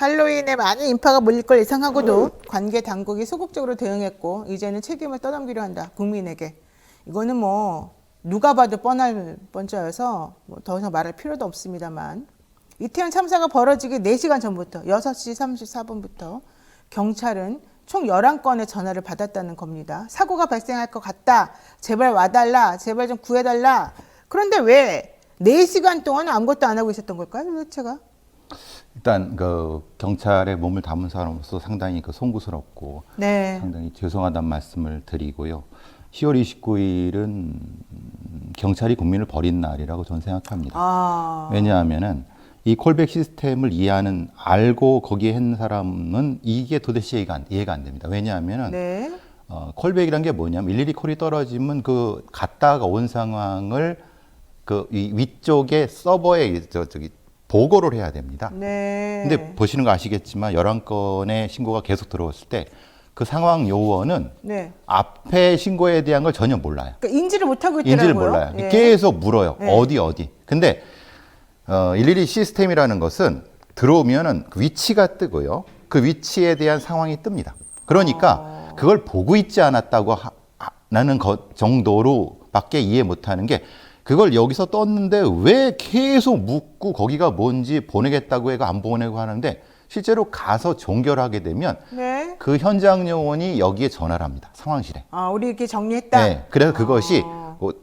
할로윈에 많은 인파가 몰릴 걸 예상하고도 관계 당국이 소극적으로 대응했고 이제는 책임을 떠넘기려 한다. 국민에게. 이거는 뭐 누가 봐도 뻔할 뻔짜여서 뭐 더 이상 말할 필요도 없습니다만 이태원 참사가 벌어지기 4시간 전부터 6시 34분부터 경찰은 총 11건의 전화를 받았다는 겁니다. 사고가 발생할 것 같다. 제발 와달라. 제발 좀 구해달라. 그런데 왜 4시간 동안 아무것도 안 하고 있었던 걸까요? 도대체가? 일단 그 경찰에 몸을 담은 사람으로서 상당히 그 송구스럽고 네. 상당히 죄송하다는 말씀을 드리고요. 10월 29일은 경찰이 국민을 버린 날이라고 저는 생각합니다. 왜냐하면은 이 콜백 시스템을 알고 거기에 했는 사람은 이게 도대체 이해가 안 됩니다. 왜냐하면은 네. 콜백이란 게 뭐냐면 일일이 콜이 떨어지면 그 갔다가 온 상황을 그 이 위쪽에 서버에 저기 보고를 해야 됩니다. 네. 근데 보시는 거 아시겠지만 11건의 신고가 계속 들어왔을 때 그 상황 요원은 네. 앞에 신고에 대한 걸 전혀 몰라요. 그러니까 인지를 못하고 있더라고요. 인지를 몰라요. 예. 계속 물어요. 네. 어디. 근데 112 시스템이라는 것은 들어오면은 그 위치가 뜨고요. 그 위치에 대한 상황이 뜹니다. 그러니까 그걸 보고 있지 않았다고 하는 것 정도로밖에 이해 못하는 게 그걸 여기서 떴는데 왜 계속 묻고 거기가 뭔지 보내겠다고 해가 안 보내고 하는데 실제로 가서 종결하게 되면 네. 그 현장 요원이 여기에 전화를 합니다. 상황실에. 우리 이렇게 정리했다. 네. 그래서 그것이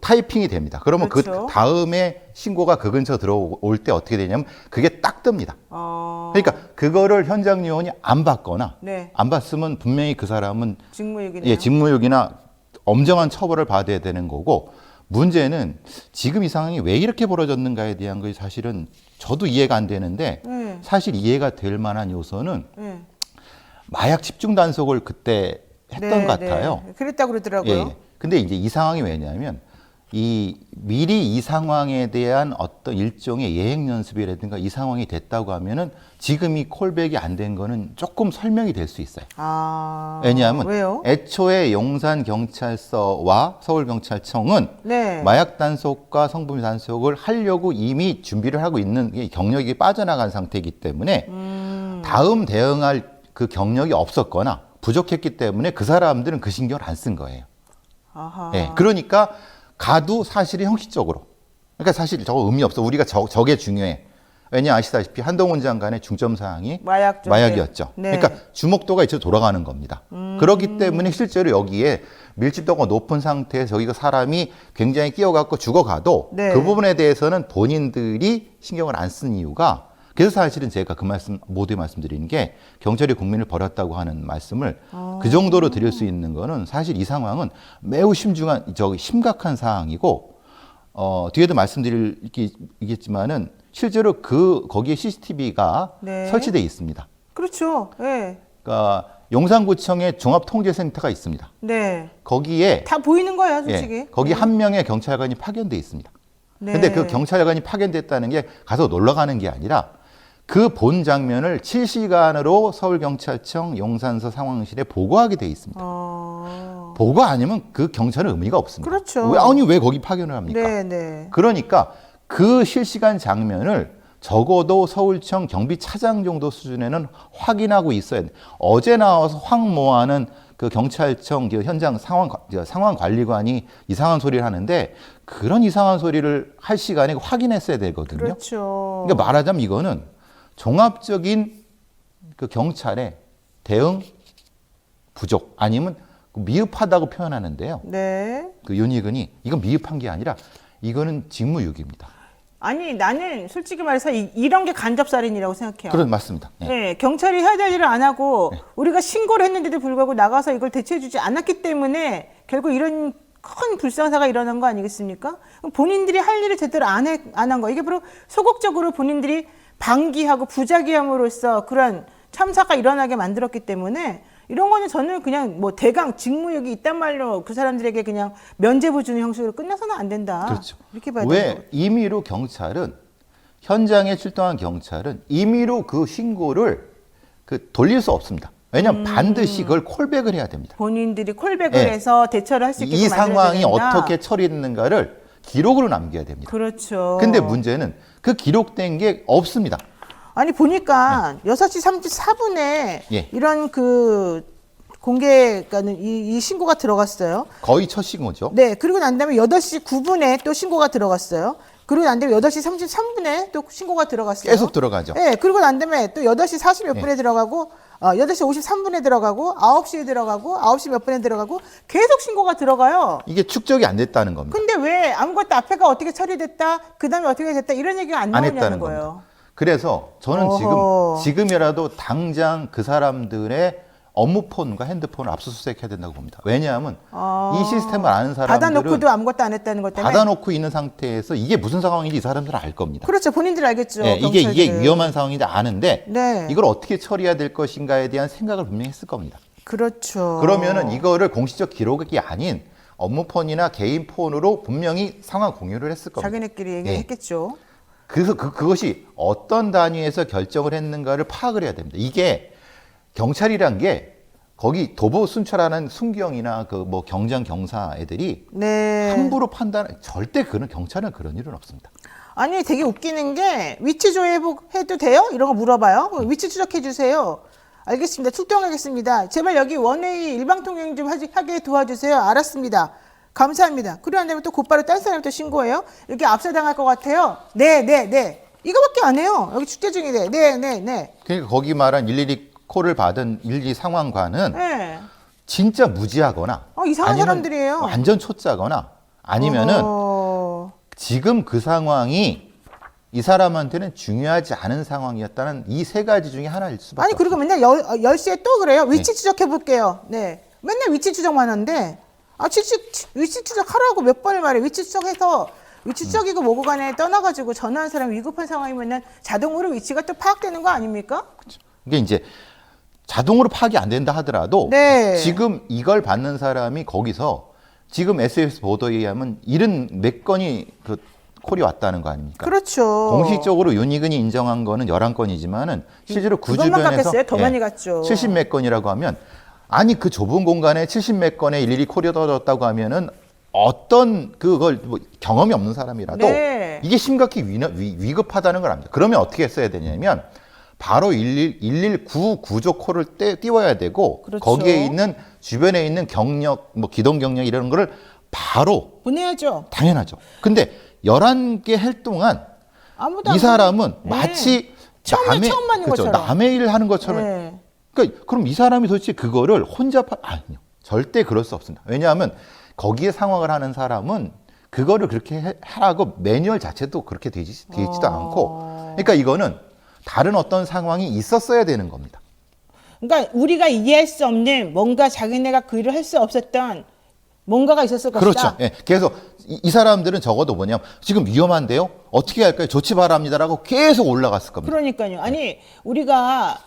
타이핑이 됩니다. 그러면 그렇죠. 그 다음에 신고가 그 근처 들어올 때 어떻게 되냐면 그게 딱 뜹니다. 그러니까 그거를 현장 요원이 안 받거나 네. 안 받으면 분명히 그 사람은 직무유기네요. 직무유기나 엄정한 처벌을 받아야 되는 거고 문제는 지금 이 상황이 왜 이렇게 벌어졌는가에 대한 것이 사실은 저도 이해가 안 되는데 사실 이해가 될 만한 요소는 마약 집중 단속을 그때 했던 것 같아요. 네. 그랬다고 그러더라고요. 예. 근데 이제 이 상황이 왜냐하면 미리 이 상황에 대한 어떤 일종의 예행 연습이라든가 이 상황이 됐다고 하면은 지금 이 콜백이 안 된 거는 조금 설명이 될 수 있어요. 왜냐하면 왜요? 애초에 용산경찰서와 서울경찰청은 네. 마약 단속과 성범죄 단속을 하려고 이미 준비를 하고 있는 게 경력이 빠져나간 상태이기 때문에 다음 대응할 그 경력이 없었거나 부족했기 때문에 그 사람들은 그 신경을 안 쓴 거예요. 네, 그러니까 가도 사실이 형식적으로. 그러니까 사실 저거 의미 없어. 우리가 저게 중요해. 왜냐 아시다시피 한동훈 장관의 중점 사항이 마약이었죠. 네. 그러니까 주목도가 이쪽으로 돌아가는 겁니다. 그렇기 때문에 실제로 여기에 밀집도가 높은 상태에서 여기가 사람이 굉장히 끼어갖고 죽어가도 네. 그 부분에 대해서는 본인들이 신경을 안 쓴 이유가 그래서 사실은 제가 그 말씀 모두에 말씀드리는 게 경찰이 국민을 버렸다고 하는 말씀을 그 정도로 드릴 수 있는 거는 사실 이 상황은 매우 심각한 사항이고 뒤에도 말씀드리겠지만은 실제로 거기에 CCTV가 네. 설치되어 있습니다. 그렇죠. 네. 그러니까 용산구청에 종합통제센터가 있습니다. 네. 거기에 다 보이는 거예요, 솔직히. 거기 한 명의 경찰관이 파견돼 있습니다. 네. 근데 그 경찰관이 파견됐다는 게 가서 놀러 가는 게 아니라 그 본 장면을 실시간으로 서울경찰청 용산서 상황실에 보고하게 돼 있습니다. 보고 아니면 그 경찰은 의미가 없습니다. 그렇죠. 왜 거기 파견을 합니까? 네. 그러니까 그 실시간 장면을 적어도 서울청 경비차장 정도 수준에는 확인하고 있어야 돼. 어제 나와서 황모하는 그 경찰청 현장 상황관리관이 이상한 소리를 하는데 그런 이상한 소리를 할 시간에 확인했어야 되거든요. 그렇죠. 그러니까 말하자면 이거는 종합적인 그 경찰의 대응 부족 아니면 미흡하다고 표현하는데요. 네. 그 윤희근이 이건 미흡한 게 아니라 이거는 직무유기입니다. 아니 나는 솔직히 말해서 이런 게 간접살인이라고 생각해요. 그런 맞습니다. 네, 경찰이 해야 될 일을 안 하고 우리가 신고를 했는데도 불구하고 나가서 이걸 대처해주지 않았기 때문에 결국 이런 큰 불상사가 일어난 거 아니겠습니까? 본인들이 할 일을 제대로 안 한 거. 이게 바로 소극적으로 본인들이 방기하고 부작위함으로써 그런 참사가 일어나게 만들었기 때문에 이런 거는 저는 그냥 뭐 대강 직무유기 있단 말로 그 사람들에게 그냥 면죄부 주는 형식으로 끝나서는 안 된다. 그렇죠. 이렇게 봐야 왜 임의로 경찰은 현장에 출동한 경찰은 임의로 그 신고를 돌릴 수 없습니다. 왜냐하면 반드시 그걸 콜백을 해야 됩니다. 본인들이 콜백을 해서 대처를 할 수 있게끔 이 상황이 된다. 어떻게 처리했는가를 기록으로 남겨야 됩니다. 그렇죠. 근데 문제는 그 기록된 게 없습니다. 아니 보니까 6시 34분에 예. 이런 그 공개가는 이 신고가 들어갔어요. 거의 첫 신고죠. 네. 그리고 난 다음에 8시 9분에 또 신고가 들어갔어요. 그리고 난 다음에 8시 33분에 또 신고가 들어갔어요. 계속 들어가죠. 네. 그리고 난 다음에 또 8시 40 몇 분에 들어가고 8시 53분에 들어가고 9시에 들어가고 9시 몇 분에 들어가고 계속 신고가 들어가요. 이게 축적이 안 됐다는 겁니다. 근데 왜 아무것도 앞에가 어떻게 처리됐다, 그 다음에 어떻게 됐다 이런 얘기가 안 안 나오냐는 했다는 거예요. 겁니다. 그래서 저는 어허. 지금이라도 당장 그 사람들의 업무폰과 핸드폰을 압수수색해야 된다고 봅니다. 왜냐하면 이 시스템을 아는 사람들은 받아놓고도 아무것도 안 했다는 것 때문에. 받아놓고 있는 상태에서 이게 무슨 상황인지 이 사람들은 알 겁니다. 그렇죠. 본인들 알겠죠. 네, 이게 경찰들은. 위험한 상황인지 아는데 네. 이걸 어떻게 처리해야 될 것인가에 대한 생각을 분명히 했을 겁니다. 그렇죠. 그러면은 이거를 공식적 기록이 아닌 업무폰이나 개인 폰으로 분명히 상황 공유를 했을 겁니다. 자기네끼리 얘기했겠죠. 그래서 그것이 어떤 단위에서 결정을 했는가를 파악을 해야 됩니다. 이게 경찰이란 게 거기 도보 순찰하는 순경이나 그 뭐 경장 경사 애들이 네. 함부로 절대 경찰은 그런 일은 없습니다. 아니 되게 웃기는 게 위치 조회해도 돼요? 이런 거 물어봐요. 그럼 위치 추적해 주세요. 알겠습니다. 출동하겠습니다. 제발 여기 원웨이 일방통행 좀 하게 도와주세요. 알았습니다. 감사합니다. 그리고 난 다음에 또 곧바로 딴 사람한테 신고해요. 여기 압사당할 것 같아요. 네. 이거밖에 안 해요. 여기 축제 중이래. 네. 그러니까 거기 말한 112 콜을 받은 112 상황과는 네. 진짜 무지하거나 이상한 아니면 사람들이에요. 완전 초짜거나 아니면은 지금 그 상황이 이 사람한테는 중요하지 않은 상황이었다는 이 세 가지 중에 하나일 수밖에 아니 그리고 없습니다. 맨날 10시에 또 그래요. 위치 추적해 볼게요. 네. 맨날 위치 추적만 하는데 위치 추적하라고 몇 번을 말해. 위치 추적해서 위치 추적이고 뭐고 간에 떠나가지고 전화한 사람이 위급한 상황이면 자동으로 위치가 또 파악되는 거 아닙니까? 이게 이제 자동으로 파악이 안 된다 하더라도 네. 지금 이걸 받는 사람이 거기서 지금 SBS 보도에 의하면 70몇 건이 그 콜이 왔다는 거 아닙니까? 그렇죠. 공식적으로 윤희근이 인정한 거는 11건이지만은 실제로 그 그것만 주변에서 갔겠어요? 더 많이 갔죠. 70몇 건이라고 하면 아니 그 좁은 공간에 70몇 건의 일일이 콜이 떨어졌다고 하면은 어떤 그걸 뭐 경험이 없는 사람이라도 네. 이게 심각히 위급하다는 걸 압니다. 그러면 어떻게 했어야 되냐면 바로 119 구조 콜을 띄워야 되고 그렇죠. 거기에 있는 주변에 있는 경력 뭐 기동 경력 이런 거를 바로 보내야죠. 당연하죠. 근데 11개 할 동안 아무도 이 사람은 네. 마치 처음 만난 그렇죠. 것처럼. 남의 일을 하는 것처럼. 네. 그러니까 그럼 이 사람이 도대체 그거를 혼자 아니요. 절대 그럴 수 없습니다. 왜냐하면 거기에 상황을 하는 사람은 그거를 그렇게 하라고 매뉴얼 자체도 그렇게 되지도 않고. 그러니까 이거는 다른 어떤 상황이 있었어야 되는 겁니다. 그러니까 우리가 이해할 수 없는 뭔가 자기네가 그 일을 할 수 없었던 뭔가가 있었을 것이다. 그렇죠. 예. 그래서 이 사람들은 적어도 뭐냐면 지금 위험한데요. 어떻게 할까요? 조치 바랍니다라고 계속 올라갔을 겁니다. 그러니까요. 아니 우리가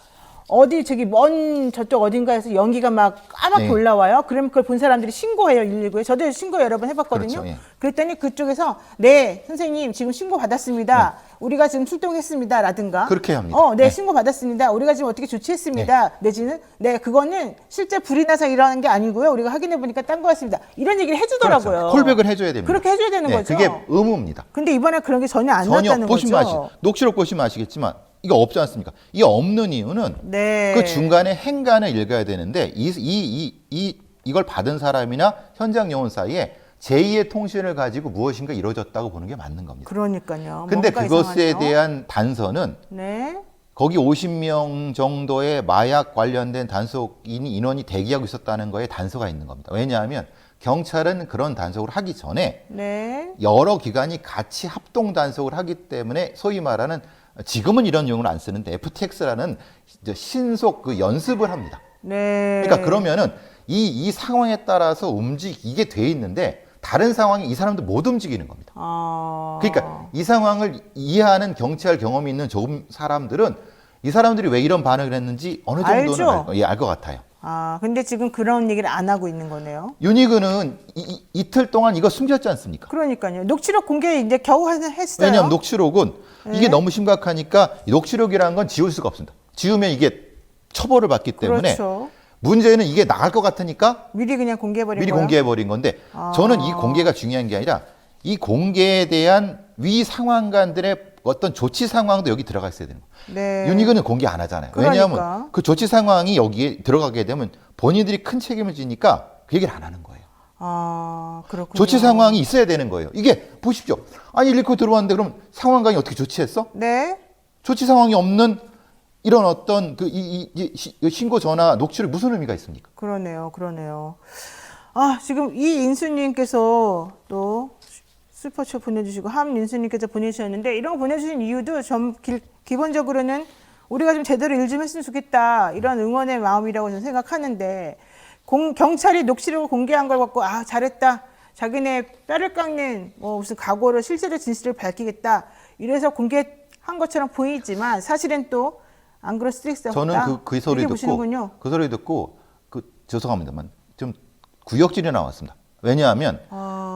어디 저기 먼 저쪽 어딘가에서 연기가 막 까맣게 네. 올라와요. 그럼 그걸 본 사람들이 신고해요. 119에. 저도 신고 여러 번 해봤거든요. 그렇죠, 예. 그랬더니 그쪽에서 네 선생님 지금 신고 받았습니다. 우리가 지금 출동했습니다. 라든가. 그렇게 합니다. 네 네. 신고 받았습니다. 우리가 지금 어떻게 조치했습니다. 내지는 네 그거는 실제 불이 나서 일어난 게 아니고요. 우리가 확인해 보니까 딴 거였습니다. 이런 얘기를 해주더라고요. 그렇죠. 콜백을 해줘야 됩니다. 그렇게 해줘야 되는 네, 거죠. 그게 의무입니다. 근데 이번에 그런 게 전혀 안 전혀 나왔다는 보시면 거죠. 녹취록 보시면 아시겠지만 이거 없지 않습니까? 이 없는 이유는 네. 그 중간에 행간을 읽어야 되는데 이걸 받은 사람이나 현장 요원 사이에 제2의 통신을 가지고 무엇인가 이루어졌다고 보는 게 맞는 겁니다. 그러니까요. 근데 뭔가 그것에 이상하네요. 대한 단서는 네. 거기 50명 정도의 마약 관련된 인원이 대기하고 있었다는 거에 단서가 있는 겁니다. 왜냐하면 경찰은 그런 단속을 하기 전에 네. 여러 기관이 같이 합동 단속을 하기 때문에 소위 말하는 지금은 이런 용어를 안 쓰는데 FTX라는 신속 그 연습을 합니다. 네. 그러니까 그러면은 이 상황에 따라서 움직이게 돼 있는데 다른 상황이 이 사람도 못 움직이는 겁니다. 그러니까 이 상황을 이해하는 경찰 경험이 있는 좋은 사람들은 이 사람들이 왜 이런 반응을 했는지 어느 정도는 알 것 같아요. 근데 지금 그런 얘기를 안 하고 있는 거네요. 윤희근은 이틀 동안 이거 숨겼지 않습니까? 그러니까요. 녹취록 공개 이제 겨우 했어요. 왜냐하면 녹취록은 네. 이게 너무 심각하니까 녹취록이라는 건 지울 수가 없습니다. 지우면 이게 처벌을 받기 때문에 그렇죠. 문제는 이게 나갈 것 같으니까 미리 그냥 공개해버린 미리 거예요? 공개해버린 건데 저는 이 공개가 중요한 게 아니라 이 공개에 대한 위 상황관들의 어떤 조치 상황도 여기 들어가 있어야 되는 거예요. 네. 윤희근은 공개 안 하잖아요. 그러니까. 왜냐하면 그 조치 상황이 여기에 들어가게 되면 본인들이 큰 책임을 지니까 그 얘기를 안 하는 거예요. 아, 그렇군요. 조치 상황이 있어야 되는 거예요. 이게 보십시오. 아니 119 들어왔는데 그럼 상황관이 어떻게 조치했어? 네. 조치 상황이 없는 이런 어떤 신고 전화 녹취를 무슨 의미가 있습니까? 그러네요. 그러네요. 아, 지금 이인수님께서 또 슈퍼챗 보내주시고 함인수님께서 보내주셨는데 이런 거 보내주신 이유도 좀 기본적으로는 우리가 좀 제대로 일 좀 했으면 좋겠다 이런 응원의 마음이라고 저는 생각하는데 경찰이 녹취록을 공개한 걸 갖고 아 잘했다 자기네 뼈를 깎는 뭐 무슨 각오로 실제로 진실을 밝히겠다 이래서 공개한 것처럼 보이지만 사실은 또 안 그럴 수도 있었다. 저는 그 소리 이렇게 듣고 보시는군요. 그 소리 듣고 죄송합니다만 좀 구역질이 나왔습니다. 왜냐하면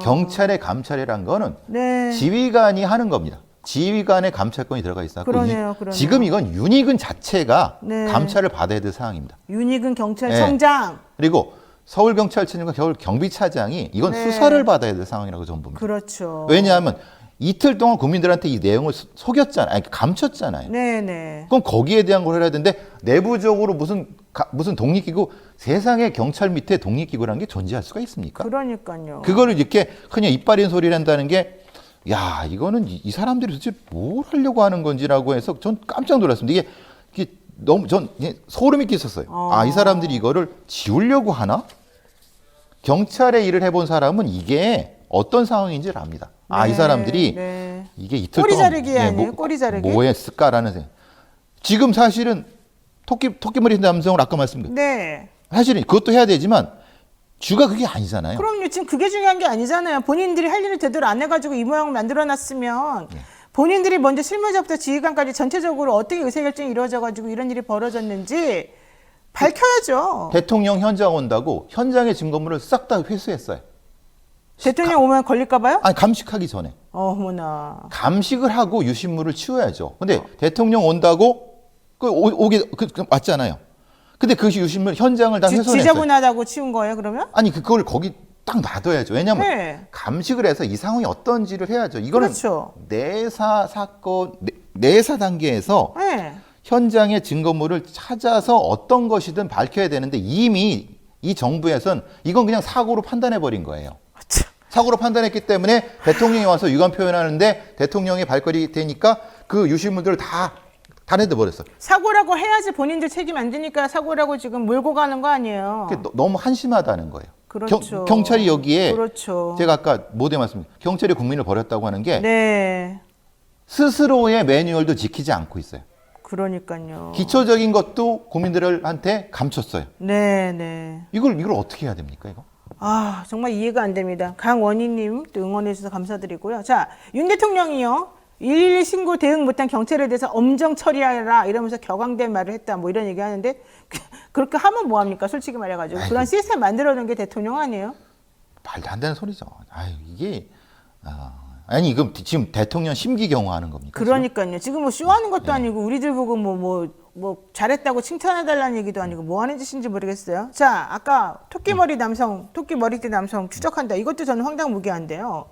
경찰의 감찰이란 거는 네. 지휘관이 하는 겁니다. 지휘관의 감찰권이 들어가 있었고 그러네요. 지금 이건 윤희근 자체가 네. 감찰을 받아야 될 상황입니다. 윤희근 경찰청장. 그리고 서울경찰청과 경비차장이 이건 네. 수사를 받아야 될 상황이라고 저는 봅니다. 그렇죠. 왜냐하면 이틀 동안 국민들한테 이 내용을 속였잖아요. 아니, 감췄잖아요. 네네. 그럼 거기에 대한 걸 해야 되는데 내부적으로 무슨 독립기구 세상에 경찰 밑에 독립기구라는 게 존재할 수가 있습니까? 그러니까요. 그거를 이렇게 그냥 이빨인 소리를 한다는 게 야 이거는 이 사람들이 도대체 뭘 하려고 하는 건지라고 해서 전 깜짝 놀랐습니다. 이게 너무 전 소름이 끼쳤어요. 아 이 사람들이 이거를 지우려고 하나? 경찰의 일을 해본 사람은 이게 어떤 상황인지를 압니다. 아, 이 사람들이 네. 이게 이틀 꼬리 동안 자르기 아니에요? 꼬리 자르기? 뭐 했을까라는 생각. 지금 사실은 토끼머리 남성을 아까 말씀드렸죠. 네. 사실은 그것도 해야 되지만 주가 그게 아니잖아요. 그럼요. 지금 그게 중요한 게 아니잖아요. 본인들이 할 일을 제대로 안 해가지고 이 모양을 만들어놨으면 본인들이 먼저 실무자부터 지휘관까지 전체적으로 어떻게 의사결정이 이루어져가지고 이런 일이 벌어졌는지 밝혀야죠. 대통령 현장 온다고 현장의 증거물을 싹 다 회수했어요. 대통령 오면 걸릴까 봐요? 아니 감식하기 전에. 어머나. 감식을 하고 유실물을 치워야죠. 근데 대통령 온다고 오게 왔잖아요. 근데 그 유실물 현장을 다 훼손했어요. 지저분하다고 치운 거예요, 그러면? 아니 그걸 거기 딱 놔둬야죠. 왜냐하면 네. 감식을 해서 이 상황이 어떤지를 해야죠. 이거는 그렇죠. 내사 사건 내사 단계에서 네. 현장의 증거물을 찾아서 어떤 것이든 밝혀야 되는데 이미 이 정부에선 이건 그냥 사고로 판단해 버린 거예요. 사고로 판단했기 때문에 대통령이 와서 유감 표현하는데 대통령의 발걸이 되니까 그 유실물들을 다 내버렸어. 사고라고 해야지 본인들 책임 안 되니까 사고라고 지금 몰고 가는 거 아니에요. 그게 너무 한심하다는 거예요. 그렇죠. 경찰이 여기에 그렇죠. 제가 아까 모두에 말씀드린 경찰이 국민을 버렸다고 하는 게 네. 스스로의 매뉴얼도 지키지 않고 있어요. 그러니까요. 기초적인 것도 국민들한테 감췄어요. 네, 네. 이걸 어떻게 해야 됩니까, 이거? 아, 정말 이해가 안 됩니다. 강원희님 또 응원해 주셔서 감사드리고요. 자, 윤 대통령이요. 112 신고 대응 못한 경찰에 대해서 엄정 처리하라 이러면서 격앙된 말을 했다 뭐 이런 얘기 하는데 그렇게 하면 뭐합니까 솔직히 말해가지고 그런 시스템 만들어 놓은 게 대통령 아니에요? 말도 안 되는 소리죠. 아유 이게 아니 이거 지금 대통령 심기 경호하는 겁니까? 그러니까요. 지금 뭐 쇼하는 것도 아니고 우리들 보고 뭐 잘했다고 칭찬해달라는 얘기도 아니고 뭐 하는 짓인지 모르겠어요. 자, 아까 토끼 머리띠 남성 추적한다. 이것도 저는 황당무계한데요.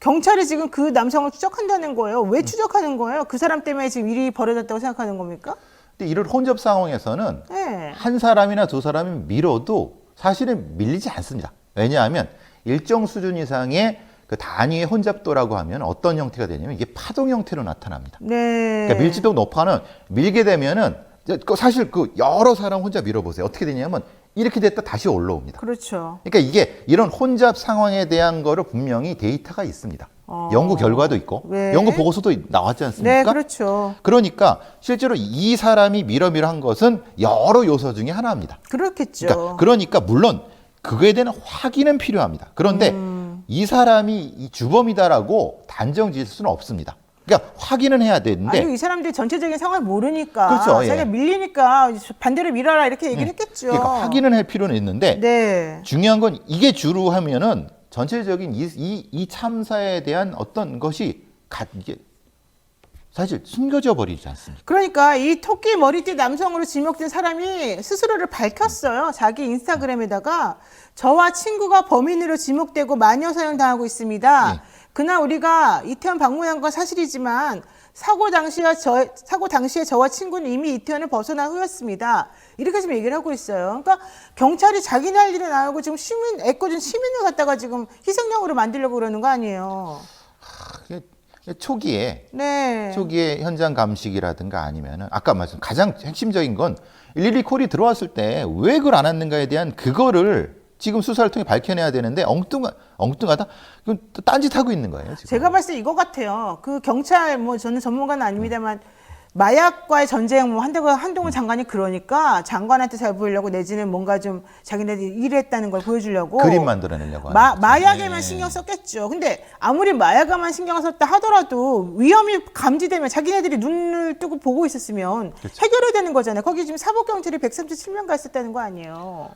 경찰이 지금 그 남성을 추적한다는 거예요. 왜 추적하는 거예요? 그 사람 때문에 지금 일이 벌어졌다고 생각하는 겁니까? 근데 이런 혼잡 상황에서는 네. 한 사람이나 두 사람이 밀어도 사실은 밀리지 않습니다. 왜냐하면 일정 수준 이상의 그 단위의 혼잡도라고 하면 어떤 형태가 되냐면 이게 파동 형태로 나타납니다. 네. 그러니까 밀집도 높아는 밀게 되면은 사실 그 여러 사람 혼자 밀어보세요. 어떻게 되냐면 이렇게 됐다 다시 올라옵니다. 그렇죠. 그러니까 이게 이런 혼잡 상황에 대한 거를 분명히 데이터가 있습니다. 연구 결과도 있고 네. 연구 보고서도 나왔지 않습니까? 네, 그렇죠. 그러니까 실제로 이 사람이 밀어 한 것은 여러 요소 중에 하나입니다. 그렇겠죠. 그러니까 물론 그거에 대한 확인은 필요합니다. 그런데 이 사람이 이 주범이다라고 단정 지을 수는 없습니다. 그러니까 확인은 해야 되는데 아니 이 사람들이 전체적인 상황을 모르니까 그렇죠, 예. 자기가 밀리니까 반대로 밀어라 이렇게 얘기를 했겠죠. 그러니까 확인은 할 필요는 있는데 네. 중요한 건 이게 주로 하면은 전체적인 이 참사에 대한 어떤 것이 이게 사실 숨겨져 버리지 않습니까? 그러니까 이 토끼 머리띠 남성으로 지목된 사람이 스스로를 밝혔어요. 자기 인스타그램에다가 저와 친구가 범인으로 지목되고 마녀 사용 당하고 있습니다. 네. 그날 우리가 이태원 방문한 건 사실이지만 사고 당시에 저와 친구는 이미 이태원을 벗어난 후였습니다. 이렇게 지금 얘기를 하고 있어요. 그러니까 경찰이 자기네 할 일은 안 하고 지금 애꿎은 시민을 갖다가 지금 희생양으로 만들려고 그러는 거 아니에요. 초기에 네. 초기에 현장 감식이라든가 아니면은 아까 말씀 가장 핵심적인 건 112 콜이 들어왔을 때 왜 그걸 안 했는가에 대한 그거를 지금 수사를 통해 밝혀내야 되는데 엉뚱하다? 그건 또 딴짓하고 있는 거예요. 지금. 제가 봤을 때 이거 같아요. 그 경찰 뭐 저는 전문가는 아닙니다만 마약과의 전쟁 뭐 한동훈 장관이 그러니까 장관한테 잘 보이려고 내지는 뭔가 좀 자기네들이 일했다는 걸 보여주려고 그림 만들어내려고 하는 거죠. 마약에만 네. 신경 썼겠죠. 근데 아무리 마약에만 신경을 썼다 하더라도 위험이 감지되면 자기네들이 눈을 뜨고 보고 있었으면 해결해야 되는 거잖아요. 거기 지금 사법경찰이 137명 가 있었다는 거 아니에요.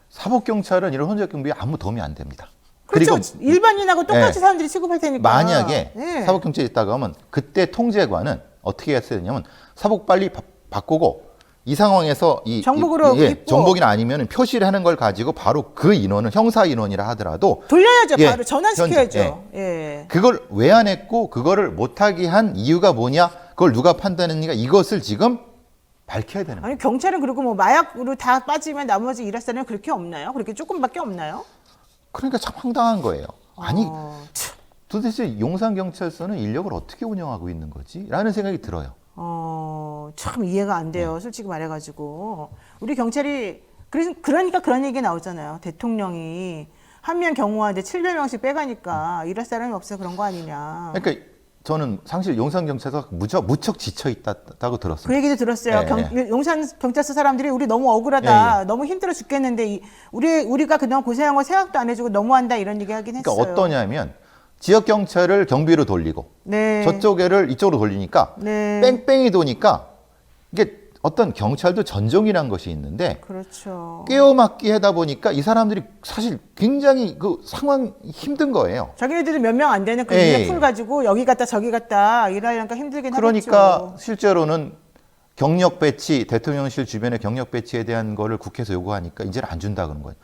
사법경찰은 이런 혼잡 경비에 아무 도움이 안 됩니다. 그렇죠. 그리고 일반인하고 똑같이 네. 사람들이 취급할 테니까. 만약에 네. 사법경찰이 있다고 하면 그때 통제관은 어떻게 했어야 되냐면 사복 빨리 바꾸고 이 상황에서 정복으로 입고. 정복이나 아니면 표시를 하는 걸 가지고 바로 그 인원은 형사 인원이라 하더라도 돌려야죠. 예, 바로 전환시켜야죠. 현장, 예. 그걸 왜 안 했고 그거를 못하게 한 이유가 뭐냐 그걸 누가 판단했는가 이것을 지금 밝혀야 되는 거예요. 아니 경찰은 그리고 뭐 마약으로 다 빠지면 나머지 일할 사람은 그렇게 없나요? 그렇게 조금밖에 없나요? 그러니까 참 황당한 거예요. 아니 참. 도대체 용산경찰서는 인력을 어떻게 운영하고 있는 거지? 라는 생각이 들어요. 참 이해가 안 돼요. 네. 솔직히 말해가지고 우리 경찰이 그러니까 그런 얘기 나오잖아요. 대통령이 한 명 경호하는데 700명씩 빼가니까 일할 사람이 없어 그런 거 아니냐. 그러니까 저는 사실 용산경찰서가 무척 지쳐 있다고 들었어요. 그 얘기도 들었어요. 예, 용산 경찰서 사람들이 우리 너무 억울하다. 예. 너무 힘들어 죽겠는데 우리가 그동안 고생한 거 생각도 안 해주고 너무한다 이런 얘기 하긴 했어요. 그러니까 어떠냐면 지역 경찰을 경비로 돌리고 네. 저쪽에를 이쪽으로 돌리니까 네. 뺑뺑이 도니까 이게 어떤 경찰도 전종이라는 것이 있는데 그렇죠. 깨어맞기 하다 보니까 이 사람들이 사실 굉장히 그 상황 힘든 거예요. 자기네들은 몇 명 안 되는 그 예. 인력 풀 가지고 여기 갔다 저기 갔다 일하려니까 힘들긴 그러니까 하겠죠. 실제로는 경력 배치, 대통령실 주변의 경력 배치에 대한 거를 국회에서 요구하니까 이제는 안 준다 그런 거예요.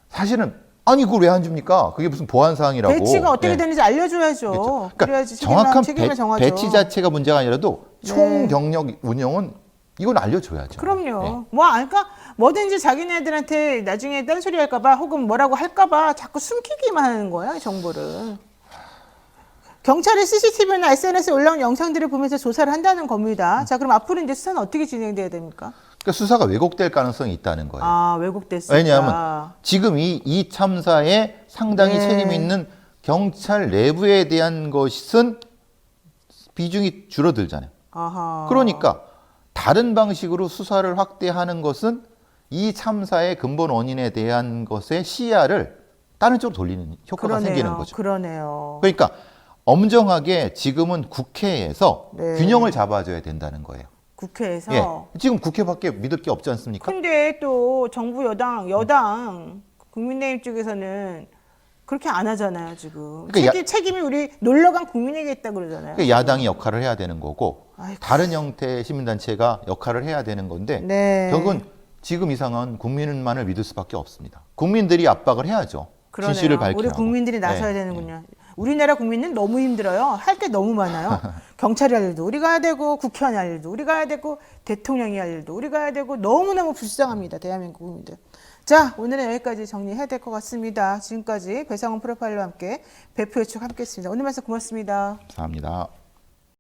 사실은 아니 그걸 왜 안 줍니까? 그게 무슨 보안 사항이라고. 배치가 어떻게 예. 되는지 알려줘야죠. 그렇죠. 그러니까 그래야지 정확한 책임을 정하죠. 배치 자체가 문제가 아니라도 네. 총 경력 운영은 이건 알려줘야죠. 그럼요. 예. 그러니까 뭐든지 자기네들한테 나중에 딴소리 할까봐 혹은 뭐라고 할까봐 자꾸 숨기기만 하는 거야, 정보를. 경찰이 CCTV나 SNS에 올라온 영상들을 보면서 조사를 한다는 겁니다. 자, 그럼 앞으로 이제 수사는 어떻게 진행돼야 됩니까? 그러니까 수사가 왜곡될 가능성이 있다는 거예요. 아, 왜곡됐을까? 왜냐하면 지금 이 참사에 상당히 네. 책임이 있는 경찰 내부에 대한 것은 비중이 줄어들잖아요. 아하. 그러니까 다른 방식으로 수사를 확대하는 것은 이 참사의 근본 원인에 대한 것의 시야를 다른 쪽으로 돌리는 효과가 생기는 거죠. 그러네요. 그러니까 엄정하게 지금은 국회에서 네. 균형을 잡아줘야 된다는 거예요. 국회에서. 예. 지금 국회밖에 믿을 게 없지 않습니까? 근데 또 정부 여당 국민의힘 쪽에서는 그렇게 안 하잖아요, 지금. 그러니까 책임이 우리 놀러간 국민에게 있다 그러잖아요. 그러니까 야당이 역할을 해야 되는 거고 아이고. 다른 형태의 시민단체가 역할을 해야 되는 건데 네. 결국은 지금 이 상황은 국민만을 믿을 수밖에 없습니다. 국민들이 압박을 해야죠. 그러네요. 진실을 밝히라고. 우리 국민들이 나서야 네. 되는군요. 우리나라 국민은 너무 힘들어요. 할 게 너무 많아요. 경찰이 할 일도 우리가 해야 되고 국회의원이 할 일도 우리가 해야 되고 대통령이 할 일도 우리가 해야 되고 너무너무 불쌍합니다. 대한민국 국민들. 자, 오늘은 여기까지 정리해야 될 것 같습니다. 지금까지 배상훈 프로파일러와 함께 배포 예측 함께했습니다. 오늘 말씀 고맙습니다. 감사합니다.